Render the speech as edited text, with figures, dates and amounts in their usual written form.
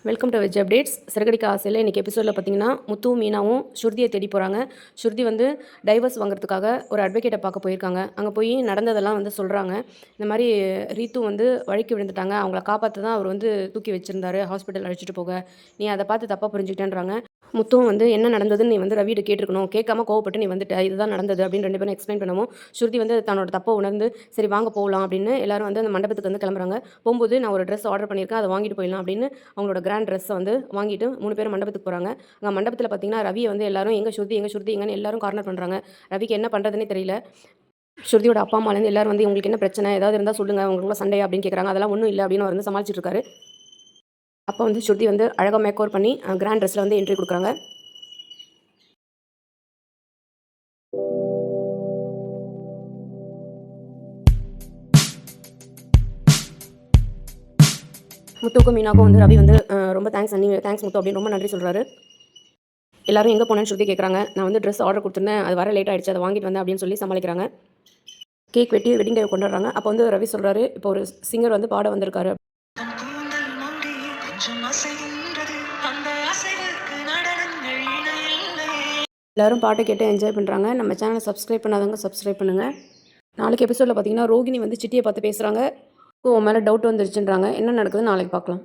Welcome to veg updates. Siragadikka ஆசையில் இன்றைக்கி எபிசோடில் பார்த்தீங்கன்னா முத்துவும் மீனாவும் ஸ்ருதியை தேடி போகிறாங்க. ஸ்ருதி வந்து டைவர்ஸ் வாங்குறதுக்காக ஒரு அட்வொகேட்டை பார்க்க போயிருக்காங்க. அங்கே போய் நடந்ததெல்லாம் வந்து சொல்கிறாங்க. இந்த மாதிரி ரீத்து வந்து வழுக்கி விழுந்துட்டாங்க, அவங்கள காப்பாற்ற தான் அவர் வந்து தூக்கி வச்சுருந்தாரு, ஹாஸ்பிட்டல் அழைச்சிட்டு போக. நீ அதை பார்த்து தப்பாக புரிஞ்சுக்கிட்டேன்றாங்க. முத்துவும் வந்து என்ன நடந்ததுன்னு நீ வந்து ரவிகிட்ட கேட்டிருக்கணும், கேட்காம கோவப்பட்டு நீ வந்துட்ட, இதுதான் நடந்தது அப்படின்னு 2 பேரும் எக்ஸ்பிளைன் பண்ணவும் ஸ்ருதி வந்து தன்னோட தப்பை உணர்ந்து சரி வாங்க போகலாம் அப்படின்னு எல்லாரும் வந்து அந்த மண்டபத்துக்கு வந்து கிளம்புறாங்க. போகும்போது நான் ஒரு ட்ரெஸ் ஆர்டர் பண்ணியிருக்கேன், அதை வாங்கிட்டு போயிடலாம் அப்படின்னு அவங்களோட கிராண்ட் ட்ரெஸ்ஸை வந்து வாங்கிட்டு 3 பேரும் மண்டபத்துக்கு போகிறாங்க. அங்கே மண்டபத்தில் பார்த்தீங்கன்னா ரவியை வந்து எல்லாரும் எங்கே ஸ்ருதி எங்கன்னு எல்லாரும் கார்னர் பண்ணுறாங்க. ரவிக்கு என்ன பண்ணுறதுனே தெரியல. ஸ்ருதியோட அப்பா அம்மாலேருந்து எல்லாரும் வந்து உங்களுக்கு என்ன பிரச்சனை, ஏதாவது இருந்தால் சொல்லுங்கள், உங்களுக்குலாம் சண்டையா அப்படின்னு கேட்குறாங்க. அதெல்லாம் ஒன்றும் இல்லை அப்படின்னு அவர் வந்து சமாளிச்சிட்டு இருக்காரு. அப்போ வந்து ஸ்ருதி வந்து அழகாக மேக் ஓவர் பண்ணி கிராண்ட் ட்ரெஸ்ஸில் வந்து என்ட்ரி கொடுக்குறாங்க. முத்துக்கும் மீனாக்கும் வந்து ரவி வந்து ரொம்ப தேங்க்ஸ் முத்து அப்படின்னு ரொம்ப நன்றி சொல்கிறாரு. எல்லாரும் எங்கே போனேன்னு ஸ்ருதி கேட்குறாங்க. நான் வந்து ட்ரெஸ் ஆர்டர் கொடுத்துருந்தேன், அது வர லேட் ஆகிடுச்சு, அதை வாங்கிட்டு வந்தேன் அப்படின்னு சொல்லி சமாளிக்கிறாங்க. கேக் வெட்டி வெட்டிங் டே கொண்டாடுறாங்க. அப்போ வந்து ரவி சொல்கிறாரு, இப்போ ஒரு சிங்கர் வந்து பாட வந்திருக்காரு. எல்லாரும் பாட்டை கேட்டு என்ஜாய் பண்ணுறாங்க. நம்ம சேனலை சப்ஸ்கிரைப் பண்ணாதவங்க சப்ஸ்கிரைப் பண்ணுங்கள். நாளைக்கு எபிசோடில் பார்த்தீங்கன்னா ரோகிணி வந்து சிட்டியை பார்த்து பேசுகிறாங்க. உன் மேலே டவுட் வந்துருச்சுன்றாங்க. என்ன நடக்குதுன்னு நாளைக்கு பார்க்கலாம்.